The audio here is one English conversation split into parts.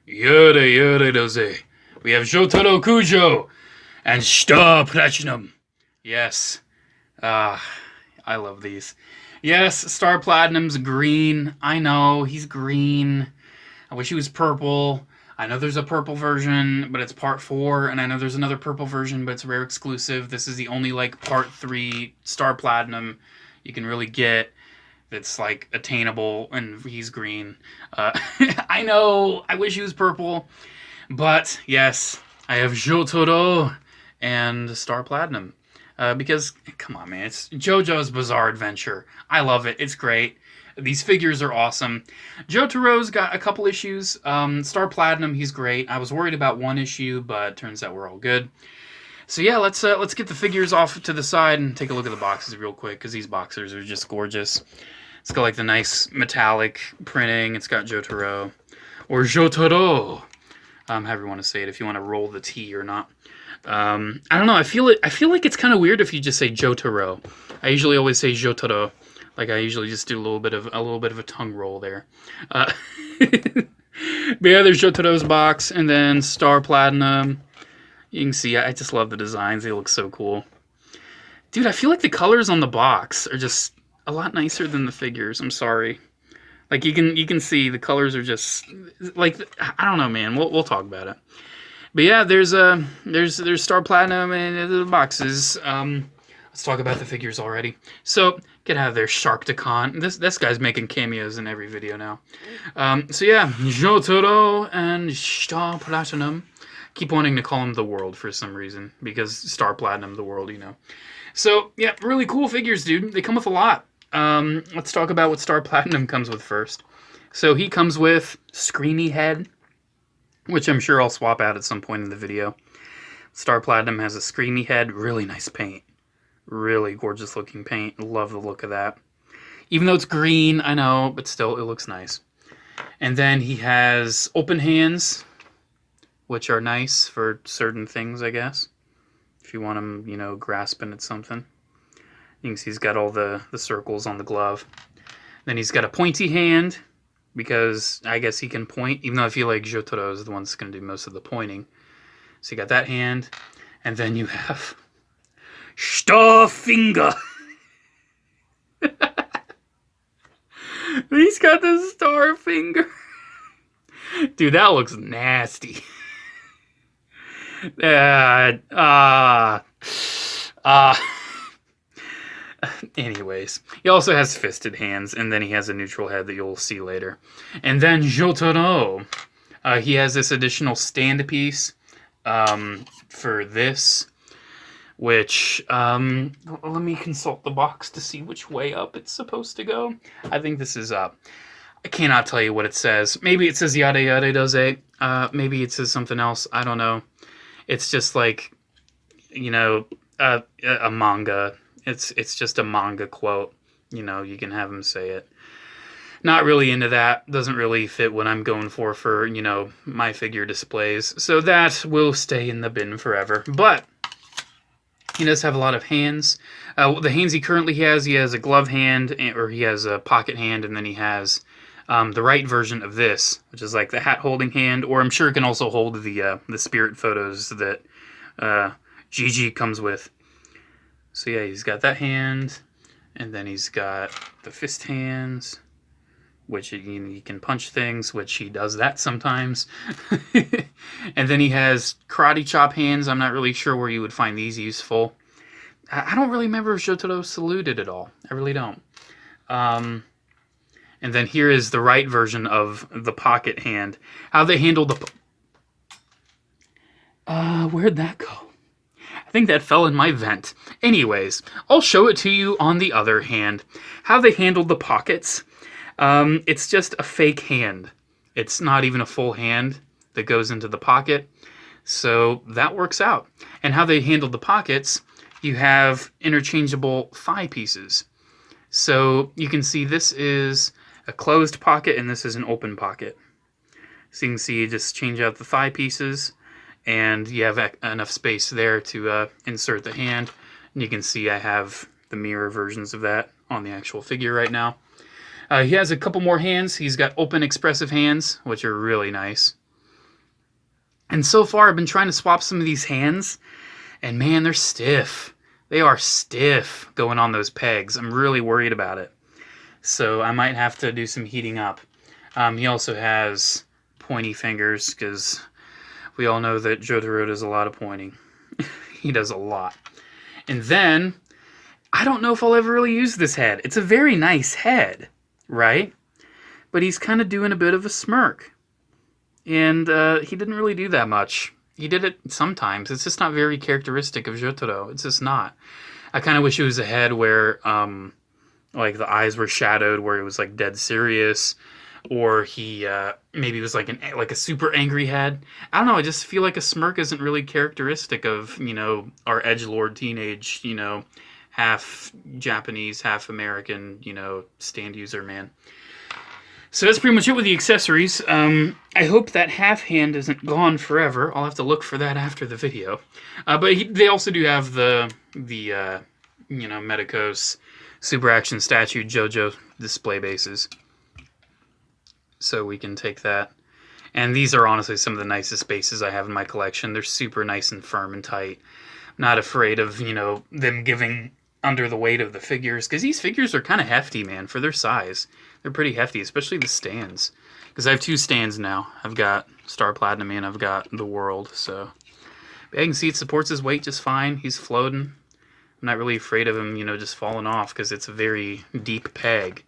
Yore doze. We have Jotaro Kujo and Star Platinum. Yes. I love these. Yes, Star Platinum's green. I know, he's green. I wish he was purple. I know there's a purple version, but it's part 4, and I know there's another purple version, but it's rare exclusive. This is the only, like, part 3 Star Platinum you can really get that's, like, attainable, and he's green. I know, I wish he was purple, but, yes, I have Jotaro and Star Platinum. Because, come on, man, it's JoJo's Bizarre Adventure. I love it. It's great. These figures are awesome. Jotaro's got a couple issues. Star Platinum, he's great. I was worried about one issue, but turns out we're all good. So yeah, let's get the figures off to the side and take a look at the boxes real quick, because these boxers are just gorgeous. It's got like the nice metallic printing. It's got Jotaro, or Jotaro, however you want to say it, if you want to roll the T or not. I don't know. I feel like it's kind of weird if you just say Jotaro. I usually always say Jotaro. Like I usually just do a little bit of a tongue roll there. But yeah, there's Jotaro's box, and then Star Platinum. You can see I just love the designs. They look so cool. Dude, I feel like the colors on the box are just a lot nicer than the figures. I'm sorry. Like you can see the colors are just like, I don't know, man. We'll talk about it. But yeah, there's Star Platinum and the boxes. Let's talk about the figures already. So get out of there, Sharktacon. This guy's making cameos in every video now. So yeah, Jotaro and Star Platinum. Keep wanting to call him the World for some reason, because Star Platinum, the World, you know. So yeah, really cool figures, dude. They come with a lot. Let's talk about what Star Platinum comes with first. So he comes with Screamy Head, which I'm sure I'll swap out at some point in the video. Star Platinum has a Screamy Head, really nice paint. Really gorgeous looking paint. Love the look of that. Even though it's green, I know, but still it looks nice. And then he has open hands, which are nice for certain things, I guess. If you want him, you know, grasping at something. You can see he's got all the circles on the glove. Then he's got a pointy hand, because I guess he can point, even though I feel like Jotaro is the one that's going to do most of the pointing. So you got that hand. And then you have Star Finger. He's got the Star Finger. Dude, that looks nasty. Anyways, he also has fisted hands, and then he has a neutral head that you'll see later. And then Jotaro, he has this additional stand piece for this, which, let me consult the box to see which way up it's supposed to go. I think this is up. I cannot tell you what it says. Maybe it says yada yada doze. Maybe it says something else. I don't know. It's just like, you know, a manga. It's just a manga quote. You know, you can have him say it. Not really into that. Doesn't really fit what I'm going for, you know, my figure displays. So that will stay in the bin forever. But he does have a lot of hands. The hands he currently has, he has a glove hand, or he has a pocket hand, and then he has the right version of this, which is like the hat holding hand, or I'm sure it can also hold the spirit photos that GG comes with. So yeah, he's got that hand, and then he's got the fist hands, which he can punch things, which he does that sometimes. And then he has karate chop hands. I'm not really sure where you would find these useful. I don't really remember if Jotaro saluted at all. I really don't. And then here is the right version of the pocket hand. How they handle the... where'd that go? I think that fell in my vent. Anyways, I'll show it to you on the other hand. How they handled the pockets. It's just a fake hand. It's not even a full hand that goes into the pocket. So that works out. And how they handled the pockets, you have interchangeable thigh pieces. So you can see this is a closed pocket and this is an open pocket. So you can see you just change out the thigh pieces, and you have enough space there to insert the hand. And you can see I have the mirror versions of that on the actual figure right now. He has a couple more hands. He's got open expressive hands, which are really nice. And so far, I've been trying to swap some of these hands, and man, they're stiff. They are stiff going on those pegs. I'm really worried about it. So I might have to do some heating up. He also has pointy fingers, because we all know that Jotaro does a lot of pointing. He does a lot. And then, I don't know if I'll ever really use this head. It's a very nice head, right? But he's kind of doing a bit of a smirk. And he didn't really do that much. He did it sometimes. It's just not very characteristic of Jotaro. It's just not. I kind of wish it was a head where, like, the eyes were shadowed, where it was, like, dead serious. Or he maybe was like a super angry head. I don't know. I just feel like a smirk isn't really characteristic of, you know, our edgelord teenage, you know, half Japanese, half American, you know, stand user man. So that's pretty much it with the accessories. I hope that half hand isn't gone forever. I'll have to look for that after the video. But they also do have the you know, Medicos Super Action Statue Jojo display bases. So we can take that. And these are honestly some of the nicest bases I have in my collection. They're super nice and firm and tight. I'm not afraid of, you know, them giving under the weight of the figures, because these figures are kind of hefty, man, for their size. They're pretty hefty, especially the stands. Because I have two stands now. I've got Star Platinum and I've got the World, so... But I can see it supports his weight just fine. He's floating. I'm not really afraid of him, you know, just falling off, because it's a very deep peg.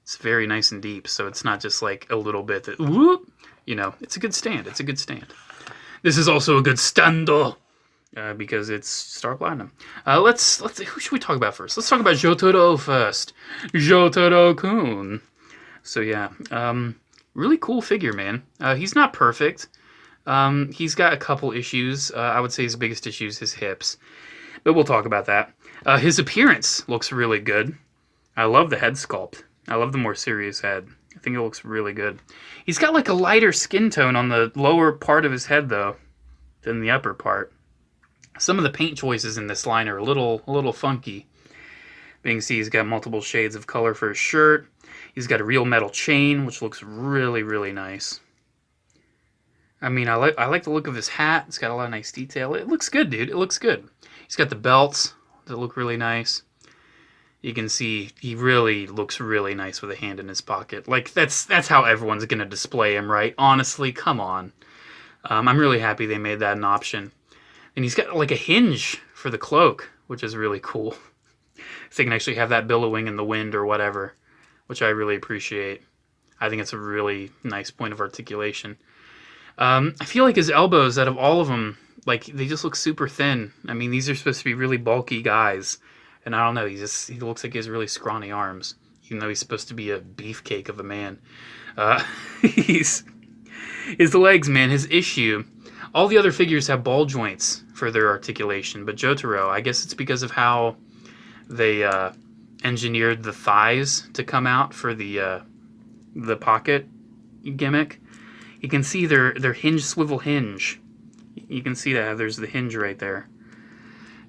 It's very nice and deep, so it's not just like a little bit that, whoop, you know, it's a good stand. It's a good stand. This is also a good stando, because it's Star Platinum. Let's who should we talk about first? Let's talk about Jotaro first. Jotaro-kun. So yeah, really cool figure, man. He's not perfect. He's got a couple issues. I would say his biggest issue is his hips, but we'll talk about that. His appearance looks really good. I love the head sculpt. I love the more serious head. I think it looks really good. He's got like a lighter skin tone on the lower part of his head, though, than the upper part. Some of the paint choices in this line are a little funky. But you can see he's got multiple shades of color for his shirt. He's got a real metal chain, which looks really, really nice. I mean, I like the look of his hat. It's got a lot of nice detail. It looks good, dude. It looks good. He's got the belts that look really nice. You can see he really looks really nice with a hand in his pocket. Like, that's how everyone's going to display him, right? Honestly, come on. I'm really happy they made that an option. And he's got, like, a hinge for the cloak, which is really cool. So they can actually have that billowing in the wind or whatever, which I really appreciate. I think it's a really nice point of articulation. I feel like his elbows, out of all of them, like, they just look super thin. I mean, these are supposed to be really bulky guys. And I don't know, he looks like he has really scrawny arms, even though he's supposed to be a beefcake of a man. His legs, man, his issue. All the other figures have ball joints for their articulation, but Jotaro, I guess it's because of how they engineered the thighs to come out for the pocket gimmick. You can see their swivel hinge. You can see that there's the hinge right there.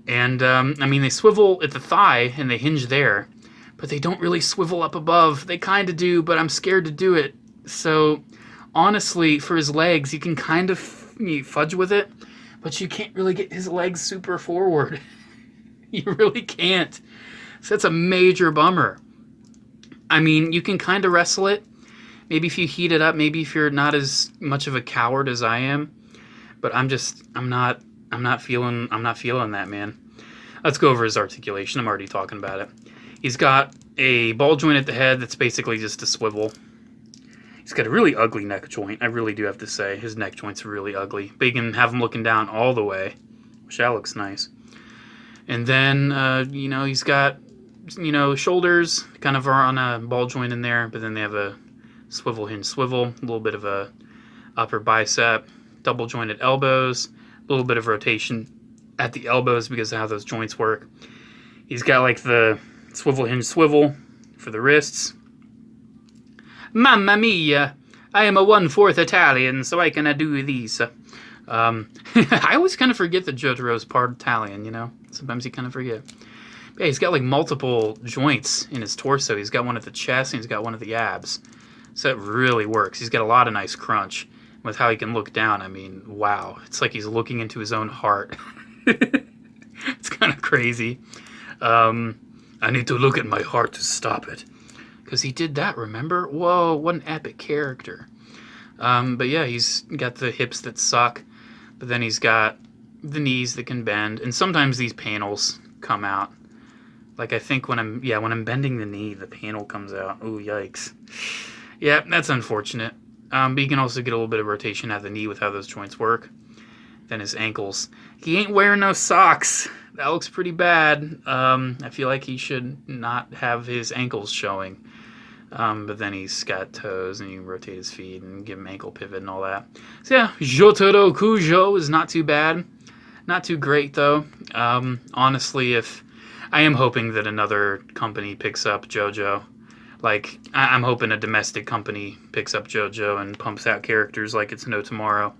And, I mean, they swivel at the thigh, and they hinge there, but they don't really swivel up above. They kind of do, but I'm scared to do it. So, honestly, for his legs, you can kind of fudge with it, but you can't really get his legs super forward. You really can't. So that's a major bummer. I mean, you can kind of wrestle it. Maybe if you heat it up, maybe if you're not as much of a coward as I am. But I'm not feeling that, man. Let's go over his articulation. I'm already talking about it. He's got a ball joint at the head that's basically just a swivel. He's got a really ugly neck joint. I really do have to say. His neck joint's really ugly. But you can have him looking down all the way, which that looks nice. And then, you know, he's got, you know, shoulders kind of are on a ball joint in there, but then they have a swivel hinge swivel, a little bit of a upper bicep, double jointed elbows, a little bit of rotation at the elbows because of how those joints work. He's got like the swivel hinge swivel for the wrists. Mamma mia! I am a 1/4 Italian, so I can do these. I always kind of forget that Jotaro's part Italian, you know? Sometimes you kind of forget. But yeah, he's got like multiple joints in his torso. He's got one at the chest and he's got one at the abs. So it really works. He's got a lot of nice crunch. with how he can look down. I mean, wow. It's like he's looking into his own heart. It's kind of crazy. I need to look at my heart to stop it. Because he did that, remember? Whoa, what an epic character. But yeah, he's got the hips that suck. But then he's got the knees that can bend. And sometimes these panels come out. Like, I think when I'm bending the knee, the panel comes out. Ooh, yikes. Yeah, that's unfortunate. But you can also get a little bit of rotation at the knee with how those joints work. Then his ankles. He ain't wearing no socks. That looks pretty bad. I feel like he should not have his ankles showing. But then he's got toes, and you can rotate his feet and give him ankle pivot and all that. So yeah, Jotaro Kujo is not too bad. Not too great, though. Honestly, I am hoping that another company picks up Jojo. Like, I'm hoping a domestic company picks up Jojo and pumps out characters like it's no tomorrow.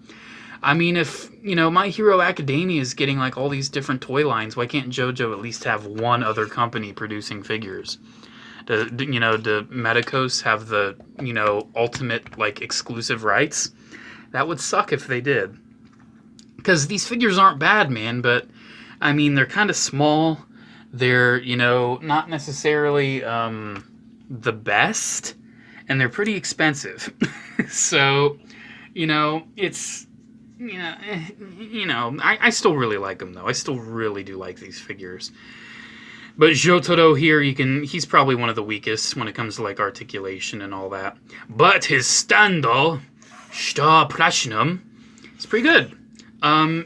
I mean, if, My Hero Academia is getting, like, all these different toy lines, why can't Jojo at least have one other company producing figures? Do Medicos have the, ultimate, like, exclusive rights? That would suck if they did. Because these figures aren't bad, man, but, I mean, they're kind of small. They're, not necessarily the best, and they're pretty expensive. So, it's... I still really like them, though. I still really do like these figures. But Jotaro here, he's probably one of the weakest when it comes to, like, articulation and all that. But his standal, Star Platinum, is pretty good.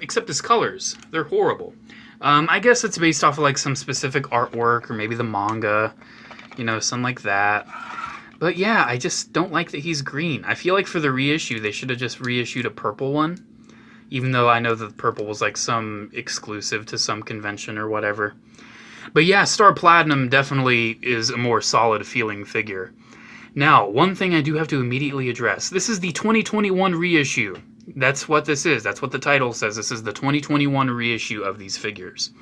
Except his colors. They're horrible. I guess it's based off of, like, some specific artwork, or maybe the manga, something like that. But yeah, I just don't like that he's green. I feel like for the reissue, they should have just reissued a purple one. Even though I know that the purple was like some exclusive to some convention or whatever. But yeah, Star Platinum definitely is a more solid feeling figure. Now, one thing I do have to immediately address. This is the 2021 reissue. That's what this is. That's what the title says. This is the 2021 reissue of these figures.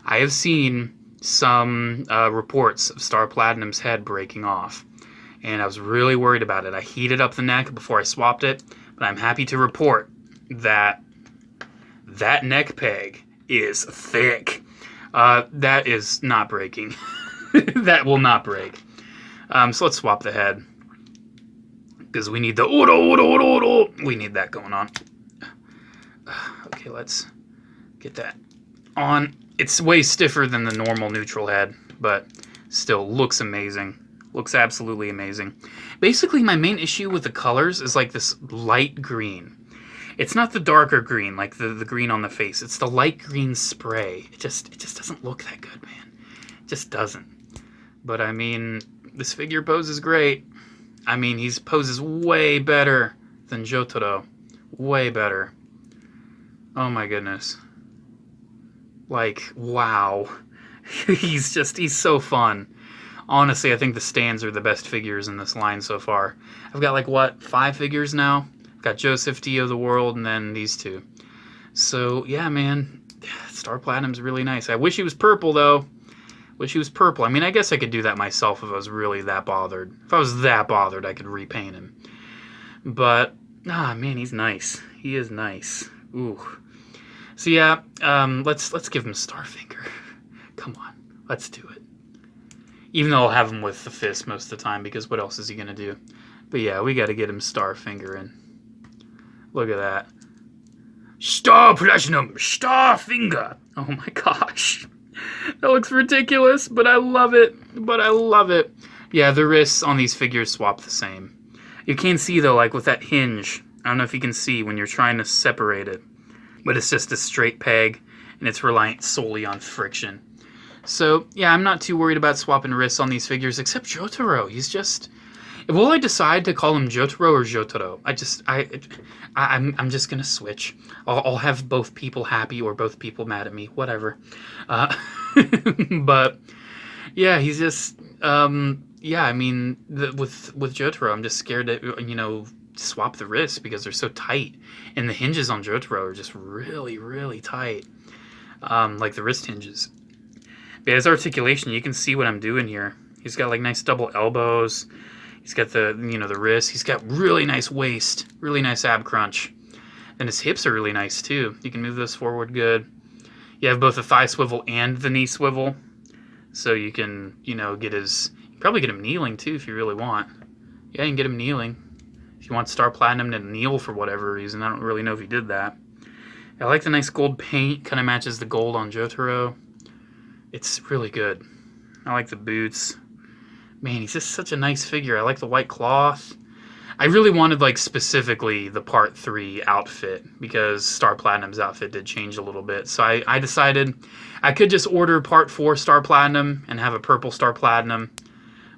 I have seen some reports of Star Platinum's head breaking off. And I was really worried about it. I heated up the neck before I swapped it. But I'm happy to report that neck peg is thick. That is not breaking. That will not break. So let's swap the head. Because we need the we need that going on. Okay, let's get that on. It's way stiffer than the normal neutral head, but still looks amazing. Looks absolutely amazing. Basically, my main issue with the colors is like this light green. It's not the darker green, like the green on the face. It's the light green spray. It just doesn't look that good, man. It just doesn't. But I mean, this figure poses great. I mean, he poses way better than Jotaro. Way better. Oh my goodness. Like, wow. He's so fun. Honestly, I think the stands are the best figures in this line so far. I've got, like, 5 figures now? I've got Joseph Dio the World, and then these two. So, yeah, man. Star Platinum's really nice. I wish he was purple, though. Wish he was purple. I mean, I guess I could do that myself if I was really that bothered. If I was that bothered, I could repaint him. But, man, he's nice. He is nice. Ooh. So, yeah, let's give him Starfinger. Come on. Let's do it. Even though I'll have him with the fist most of the time, because what else is he going to do? But yeah, we got to get him Starfinger in. Look at that. Star Platinum! Starfinger! Oh my gosh. That looks ridiculous, but I love it. Yeah, the wrists on these figures swap the same. You can see, though, like with that hinge. I don't know if you can see when you're trying to separate it. But it's just a straight peg, and it's reliant solely on friction. So, yeah, I'm not too worried about swapping wrists on these figures, except Jotaro. He's just... Will I decide to call him Jotaro or Jotaro? I'm just gonna switch. I'll have both people happy or both people mad at me. Whatever. But, yeah, he's just... yeah, I mean, with Jotaro, I'm just scared to, swap the wrists because they're so tight. And the hinges on Jotaro are just really, really tight. Like the wrist hinges. But his articulation, you can see what I'm doing here. He's got like nice double elbows. He's got the, the wrist. He's got really nice waist, really nice ab crunch. And his hips are really nice too. You can move those forward good. You have both the thigh swivel and the knee swivel. So you can, get his... You can probably get him kneeling too if you really want. Yeah, you can get him kneeling. If you want Star Platinum to kneel for whatever reason. I don't really know if he did that. I like the nice gold paint. Kind of matches the gold on Jotaro. It's really good. I like the boots. Man, he's just such a nice figure. I like the white cloth. I really wanted, like, specifically the Part 3 outfit, because Star Platinum's outfit did change a little bit. So I decided I could just order Part 4 Star Platinum and have a purple Star Platinum,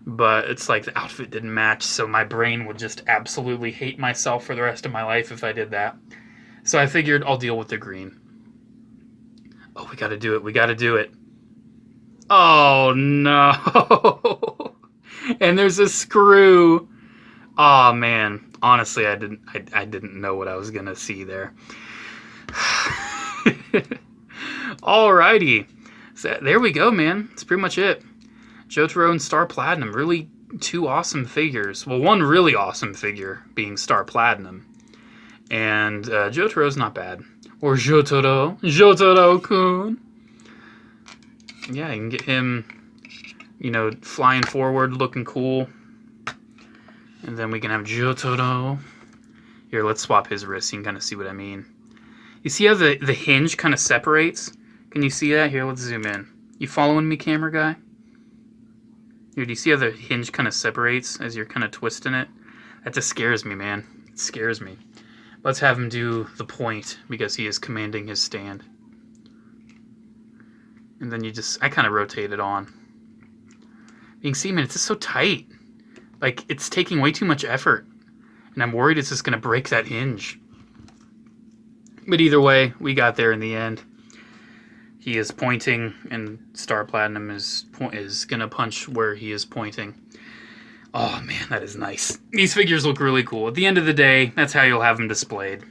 but it's like the outfit didn't match, so my brain would just absolutely hate myself for the rest of my life if I did that. So I figured I'll deal with the green. Oh, we gotta do it. We gotta do it. Oh, no. And there's a screw. Oh man, honestly, I didn't know what I was gonna see there. Alrighty, so there we go, man. That's pretty much it. Jotaro and Star Platinum, really two awesome figures. Well, one really awesome figure being Star Platinum, and Jotaro's not bad. Or Jotaro-kun. Yeah, you can get him, flying forward, looking cool. And then we can have Jotaro. Here, let's swap his wrist so you can kind of see what I mean. You see how the hinge kind of separates? Can you see that? Here, let's zoom in. You following me, camera guy? Here, do you see how the hinge kind of separates as you're kind of twisting it? That just scares me, man. It scares me. Let's have him do the point because he is commanding his stand. And then I kind of rotate it on. You can see, man, it's just so tight. Like, it's taking way too much effort. And I'm worried it's just going to break that hinge. But either way, we got there in the end. He is pointing, and Star Platinum is going to punch where he is pointing. Oh, man, that is nice. These figures look really cool. At the end of the day, that's how you'll have them displayed.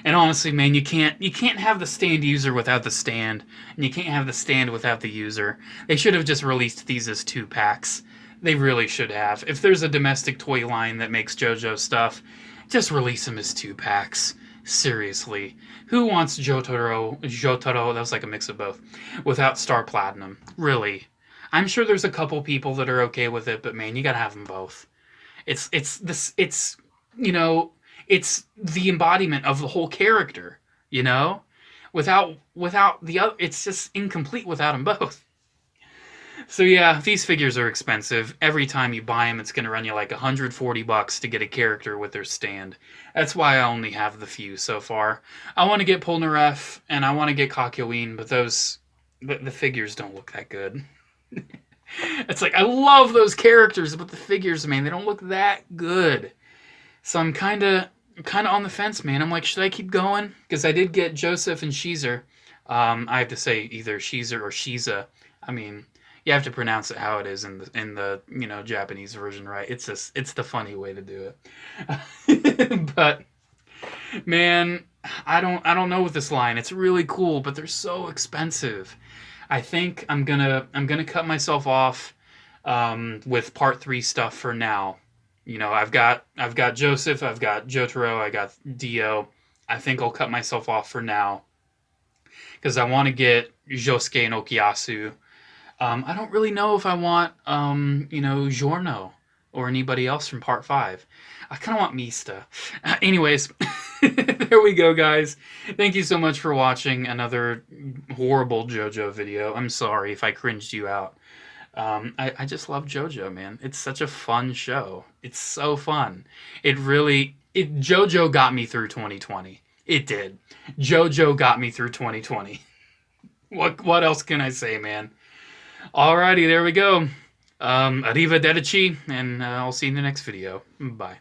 And honestly, man, you can't have the stand user without the stand. And you can't have the stand without the user. They should have just released these as 2 packs. They really should have. If there's a domestic toy line that makes JoJo stuff, just release them as 2 packs. Seriously. Who wants Jotaro, that was like a mix of both, without Star Platinum? Really. I'm sure there's a couple people that are okay with it, but man, you gotta have them both. It's the embodiment of the whole character, Without the other, it's just incomplete without them both. So yeah, these figures are expensive. Every time you buy them, it's going to run you like $140 to get a character with their stand. That's why I only have the few so far. I want to get Polnareff, and I want to get Kakyoin, but the figures don't look that good. It's like, I love those characters, but the figures, man, they don't look that good. So I'm kind of on the fence, man. I'm like, should I keep going? Because I did get Joseph and Shizer. I have to say either Shizer or Shiza. I mean, you have to pronounce it how it is in the Japanese version, right? It's the funny way to do it. But man, I don't know with this line. It's really cool, but they're so expensive. I think I'm gonna cut myself off with Part 3 stuff for now. I've got Joseph, I've got Jotaro, I got Dio. I think I'll cut myself off for now because I want to get Josuke and Okuyasu. I don't really know if I want, Giorno or anybody else from Part 5. I kind of want Mista. Anyways, there we go, guys. Thank you so much for watching another horrible JoJo video. I'm sorry if I cringed you out. I just love JoJo, man. It's such a fun show. It's so fun. JoJo got me through 2020. It did. JoJo got me through 2020. What else can I say, man? Alrighty, there we go. Arrivederci, and I'll see you in the next video. Bye.